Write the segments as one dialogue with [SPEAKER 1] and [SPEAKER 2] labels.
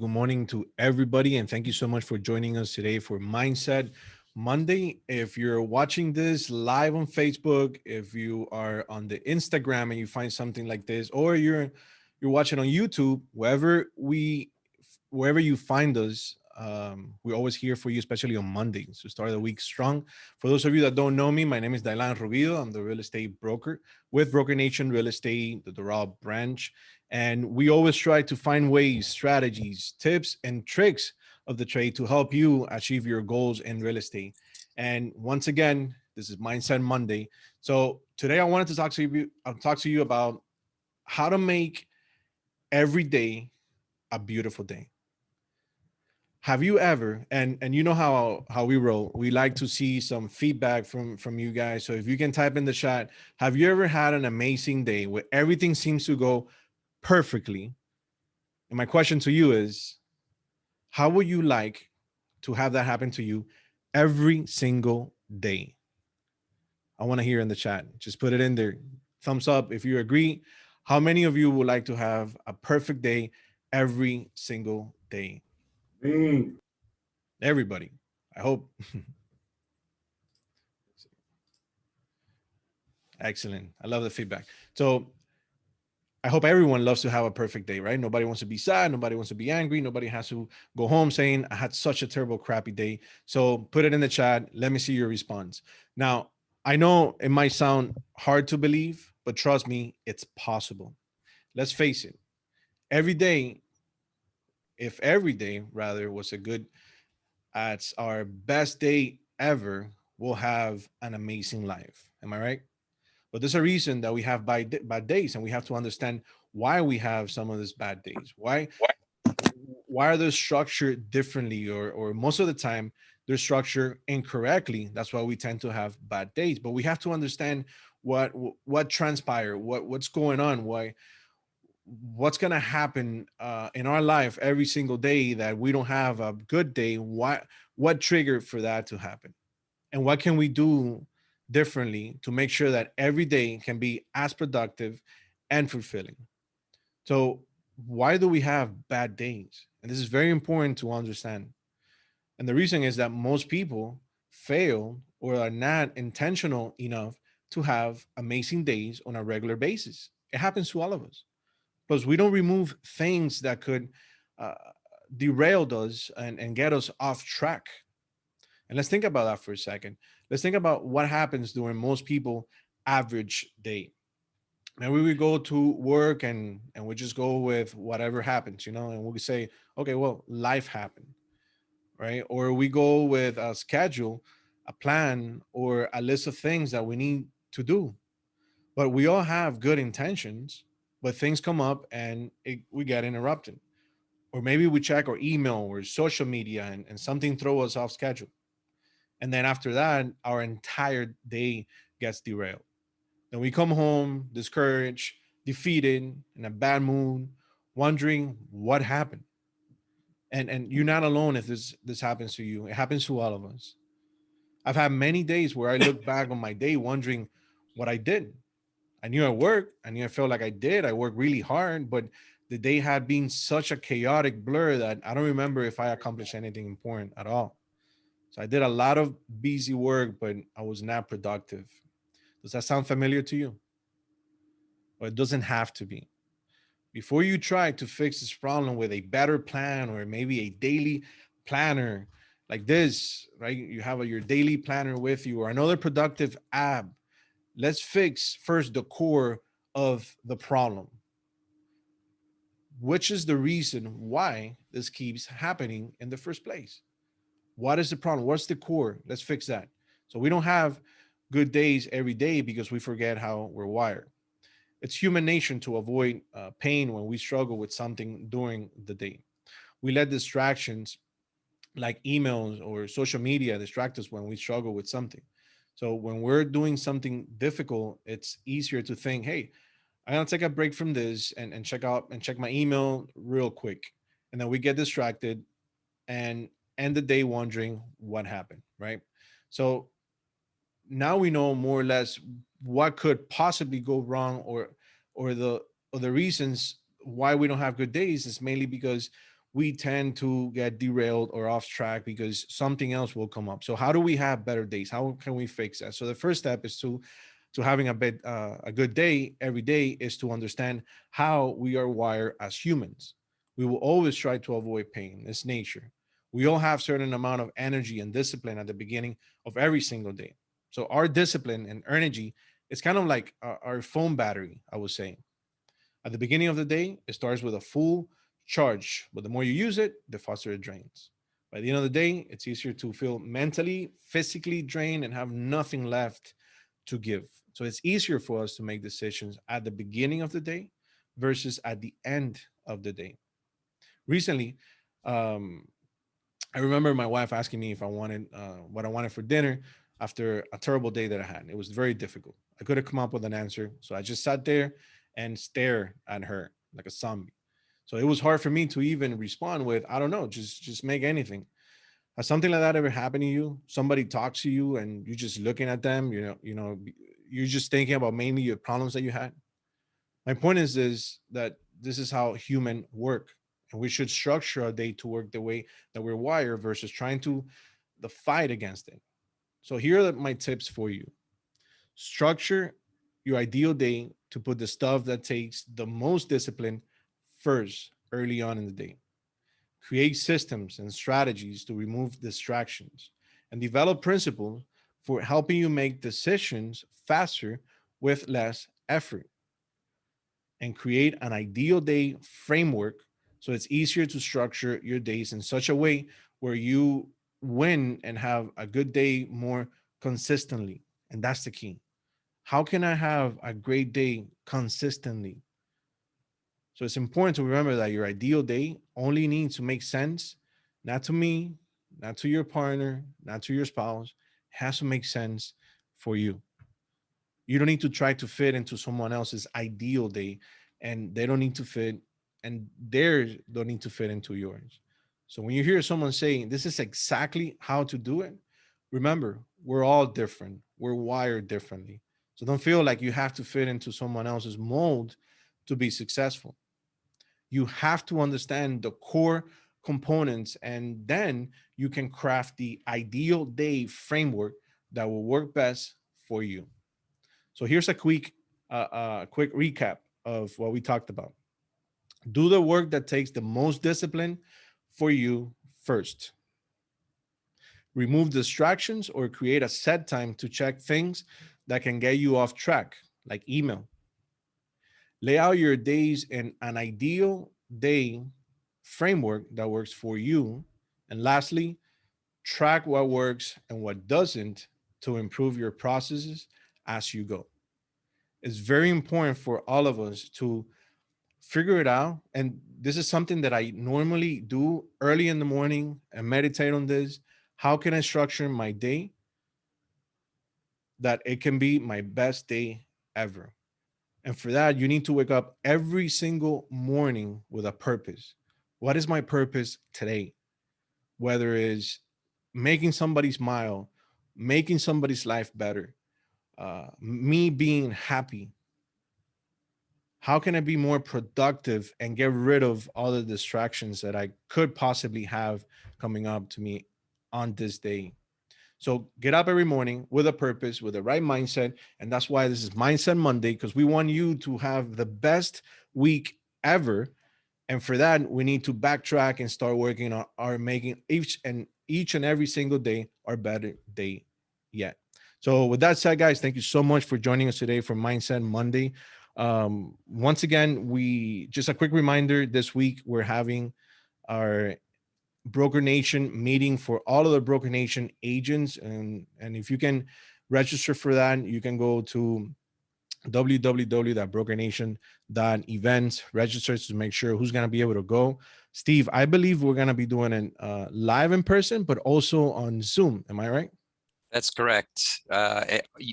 [SPEAKER 1] Good morning to everybody, and thank you so much for joining us today for Mindset Monday. If you're watching this live on Facebook, if you are on the Instagram and you find something like this, or you're watching on YouTube, wherever you find us, we're always here for you, especially on Mondays to start the week strong. For those of you that don't know me, my name is Dailan Rubido. I'm the real estate broker with Broker Nation Real Estate, the Doral branch. And we always try to find ways, strategies, tips, and tricks of the trade to help you achieve your goals in real estate. And once again, this is Mindset Monday. So today I wanted to talk to you about how to make every day a beautiful day. Have you ever, and you know how we roll, we like to see some feedback from you guys. So if you can type in the chat, have you ever had an amazing day where everything seems to go perfectly? And my question to you is, how would you like to have that happen to you every single day? I want to hear in the chat. Just put it in there. Thumbs up if you agree. How many of you would like to have a perfect day every single day?
[SPEAKER 2] Me.
[SPEAKER 1] Everybody. I hope. Excellent. I love the feedback. So I hope everyone loves to have a perfect day, right? Nobody wants to be sad. Nobody wants to be angry. Nobody has to go home saying, I had such a terrible, crappy day. So put it in the chat. Let me see your response. Now, I know it might sound hard to believe, but trust me, it's possible. Let's face it. Every day, if every day rather was a good, it's our best day ever, we'll have an amazing life. Am I right? But there's a reason that we have bad days, and we have to understand why we have some of these bad days. Why are they structured differently, or most of the time they're structured incorrectly? That's why we tend to have bad days. But we have to understand what transpired, what's going on, what's going to happen in our life every single day that we don't have a good day. What triggered for that to happen, and what can we do differently to make sure that every day can be as productive and fulfilling? So why do we have bad days? And this is very important to understand. And the reason is that most people fail or are not intentional enough to have amazing days on a regular basis. It happens to all of us. Plus, we don't remove things that could uh, derail us and get us off track. And let's think about that for a second. Let's think about what happens during most people average day. Maybe we go to work and we just go with whatever happens, and we say, okay, well, life happened, right? Or we go with a schedule, a plan, or a list of things that we need to do. But we all have good intentions, but things come up and we get interrupted. Or maybe we check our email or social media and something throws us off schedule. And then after that, our entire day gets derailed. Then we come home discouraged, defeated, in a bad mood, wondering what happened. And you're not alone if this happens to you. It happens to all of us. I've had many days where I look back on my day wondering what I did. I knew I worked. I knew I felt like I did. I worked really hard, but the day had been such a chaotic blur that I don't remember if I accomplished anything important at all. So I did a lot of busy work, but I was not productive. Does that sound familiar to you? Or it doesn't have to be. Before you try to fix this problem with a better plan or maybe a daily planner like this, right? You have your daily planner with you or another productive app. Let's fix first the core of the problem, which is the reason why this keeps happening in the first place. What is the problem? What's the core? Let's fix that. So we don't have good days every day because we forget how we're wired. It's human nature to avoid pain when we struggle with something during the day. We let distractions like emails or social media distract us when we struggle with something. So when we're doing something difficult, it's easier to think, hey, I'm gonna take a break from this and check my email real quick. And then we get distracted and end the day wondering what happened, right? So now we know more or less what could possibly go wrong, or the reasons why we don't have good days is mainly because we tend to get derailed or off track because something else will come up. So how do we have better days? How can we fix that? So the first step is to having a good day every day is to understand how we are wired as humans. We will always try to avoid pain. It's nature. We all have certain amount of energy and discipline at the beginning of every single day. So our discipline and energy is kind of like our phone battery, I would say. At the beginning of the day, it starts with a full charge, but the more you use it, the faster it drains. By the end of the day, it's easier to feel mentally, physically drained and have nothing left to give. So it's easier for us to make decisions at the beginning of the day versus at the end of the day. Recently, um, I remember my wife asking me if I wanted what I wanted for dinner after a terrible day that I had. It was very difficult. I couldn't come up with an answer, so I just sat there and stared at her like a zombie. So it was hard for me to even respond with, I don't know, just make anything. Has something like that ever happened to you? Somebody talks to you and you're just looking at them, you're just thinking about mainly your problems that you had. My point is that this is how human work, and we should structure our day to work the way that we're wired versus trying to the fight against it. So here are my tips for you. Structure your ideal day to put the stuff that takes the most discipline first early on in the day. Create systems and strategies to remove distractions and develop principles for helping you make decisions faster with less effort, and create an ideal day framework so it's easier to structure your days in such a way where you win and have a good day more consistently. And that's the key. How can I have a great day consistently? So it's important to remember that your ideal day only needs to make sense, not to me, not to your partner, not to your spouse. It has to make sense for you. You don't need to try to fit into someone else's ideal day, and they don't need to fit, and theirs don't need to fit into yours. So when you hear someone saying this is exactly how to do it, remember, we're all different. We're wired differently. So don't feel like you have to fit into someone else's mold to be successful. You have to understand the core components, and then you can craft the ideal day framework that will work best for you. So here's a quick recap of what we talked about. Do the work that takes the most discipline for you first. Remove distractions or create a set time to check things that can get you off track, like email. Lay out your days in an ideal day framework that works for you. And lastly, track what works and what doesn't to improve your processes as you go. It's very important for all of us to figure it out. And this is something that I normally do early in the morning and meditate on this. How can I structure my day that it can be my best day ever? And for that, you need to wake up every single morning with a purpose. What is my purpose today? Whether it's making somebody smile, making somebody's life better, me being happy, how can I be more productive and get rid of all the distractions that I could possibly have coming up to me on this day? So get up every morning with a purpose, with the right mindset. And that's why this is Mindset Monday, because we want you to have the best week ever. And for that, we need to backtrack and start working on our making each and every single day our better day yet. So with that said, guys, thank you so much for joining us today for Mindset Monday. Once again, we just a quick reminder, this week we're having our Broker Nation meeting for all of the Broker Nation agents. And if you can register for that, you can go to www.brokernation.events, register to make sure who's going to be able to go. Steve, I believe we're going to be doing it live in person, but also on Zoom. Am I right?
[SPEAKER 2] That's correct.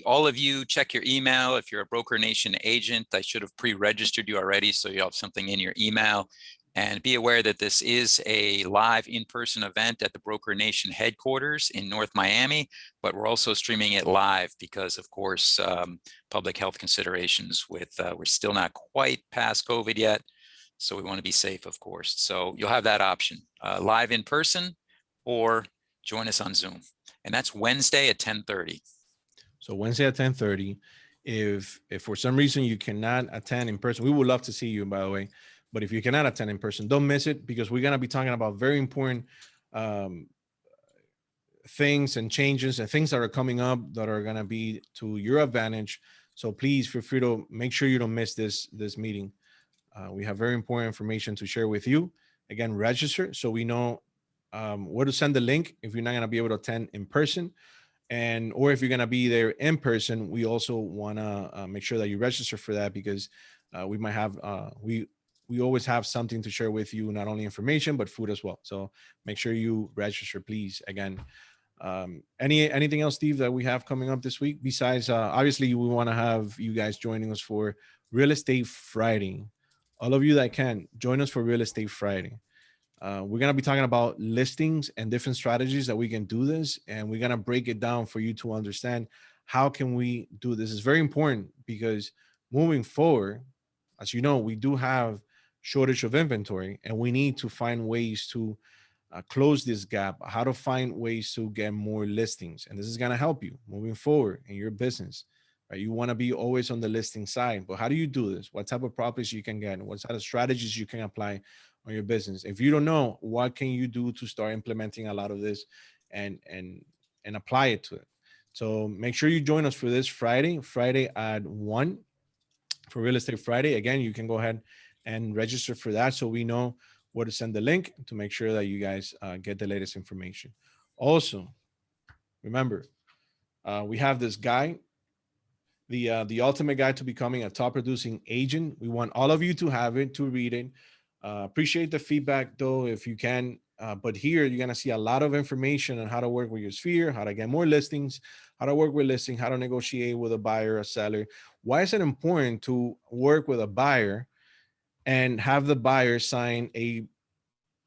[SPEAKER 2] All of you check your email. If you're a Broker Nation agent, I should have pre-registered you already, so you have something in your email. And be aware that this is a live in-person event at the Broker Nation headquarters in North Miami, but we're also streaming it live because, of course, public health considerations with we're still not quite past COVID yet. So we want to be safe, of course. So you'll have that option, live in person or join us on Zoom. And that's Wednesday at 10:30.
[SPEAKER 1] So Wednesday at 10:30. If for some reason you cannot attend in person, we would love to see you, by the way. But if you cannot attend in person, don't miss it, because we're gonna be talking about very important um, things and changes and things that are coming up that are gonna be to your advantage. So please feel free to make sure you don't miss this meeting. We have very important information to share with you. Again, register so we know where to send the link if you're not gonna be able to attend in person. And or if you're going to be there in person, we also want to make sure that you register for that, because we might have we always have something to share with you, not only information but food as well. So make sure you register, please. Again, anything else, Steve, that we have coming up this week besides obviously we want to have you guys joining us for Real Estate Friday. All of you that can join us for Real Estate Friday. We're going to be talking about listings and different strategies that we can do this, and we're going to break it down for you to understand how can we do this. It's very important because moving forward, as you know, we do have shortage of inventory, and we need to find ways to close this gap, how to find ways to get more listings. And this is going to help you moving forward in your business, right? You want to be always on the listing side, but how do you do this? What type of properties you can get? What type of strategies you can apply on your business? If you don't know, what can you do to start implementing a lot of this and apply it to it? So make sure you join us for this Friday at 1 for Real Estate Friday. Again, you can go ahead and register for that so we know where to send the link to make sure that you guys get the latest information. Also, remember, we have this guide, the ultimate guide to becoming a top producing agent. We want all of you to have it, to read it. Appreciate the feedback though, if you can. But here you're gonna see a lot of information on how to work with your sphere, how to get more listings, how to work with listing, how to negotiate with a buyer, a seller. Why is it important to work with a buyer and have the buyer sign a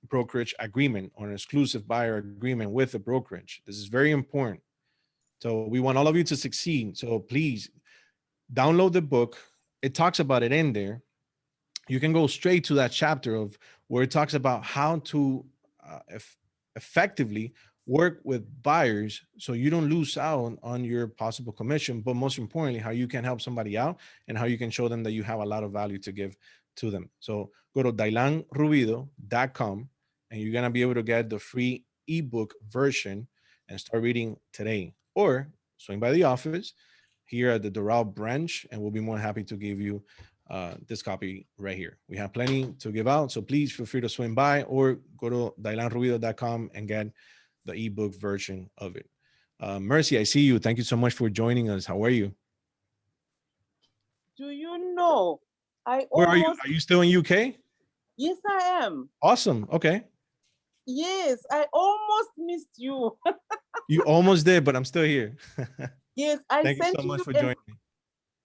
[SPEAKER 1] brokerage agreement or an exclusive buyer agreement with the brokerage? This is very important. So we want all of you to succeed. So please download the book. It talks about it in there. You can go straight to that chapter of where it talks about how to effectively work with buyers so you don't lose out on your possible commission, but most importantly, how you can help somebody out and how you can show them that you have a lot of value to give to them. So go to dailanrubido.com and you're going to be able to get the free ebook version and start reading today, or swing by the office here at the Doral branch and we'll be more happy to give you this copy right here. We have plenty to give out, so please feel free to swing by or go to dailanrubido.com and get the ebook version of it. Mercy, I see you. Thank you so much for joining us. How are you?
[SPEAKER 3] Do you know?
[SPEAKER 1] Where are you? Are you still in UK?
[SPEAKER 3] Yes, I am.
[SPEAKER 1] Awesome. Okay.
[SPEAKER 3] Yes, I almost missed you.
[SPEAKER 1] You almost did, but I'm still here.
[SPEAKER 3] Yes, I
[SPEAKER 1] Thank you
[SPEAKER 3] sent
[SPEAKER 1] so much
[SPEAKER 3] you
[SPEAKER 1] for joining me.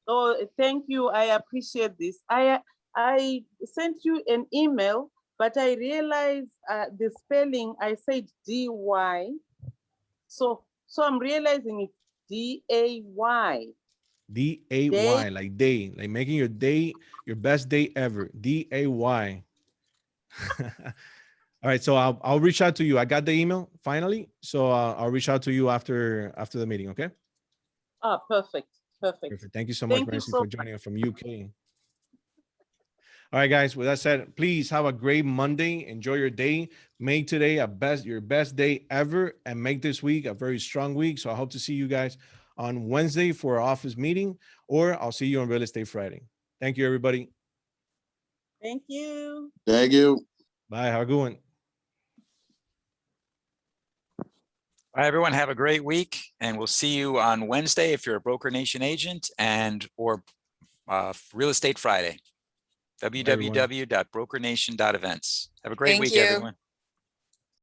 [SPEAKER 3] Oh, thank you. I appreciate this. I sent you an email, but I realized the spelling. I said DY, so I'm realizing it's DAY.
[SPEAKER 1] DAY, like day, like making your day your best day ever. DAY. All right, so I'll reach out to you. I got the email finally, so I'll reach out to you after the meeting. Okay.
[SPEAKER 3] Ah, perfect.
[SPEAKER 1] Perfect. Thank you so much,
[SPEAKER 3] Thank you
[SPEAKER 1] Mercy,
[SPEAKER 3] so
[SPEAKER 1] for joining us from UK. All right, guys. With that said, please have a great Monday. Enjoy your day. Make today your best day ever, and make this week a very strong week. So I hope to see you guys on Wednesday for our office meeting, or I'll see you on Real Estate Friday. Thank you, everybody.
[SPEAKER 3] Thank you.
[SPEAKER 4] Thank you.
[SPEAKER 1] Bye. Have a good one.
[SPEAKER 2] Bye, everyone. Have a great week, and we'll see you on Wednesday if you're a Broker Nation agent, and or Real Estate Friday. www.brokernation.events. Have a great week, everyone.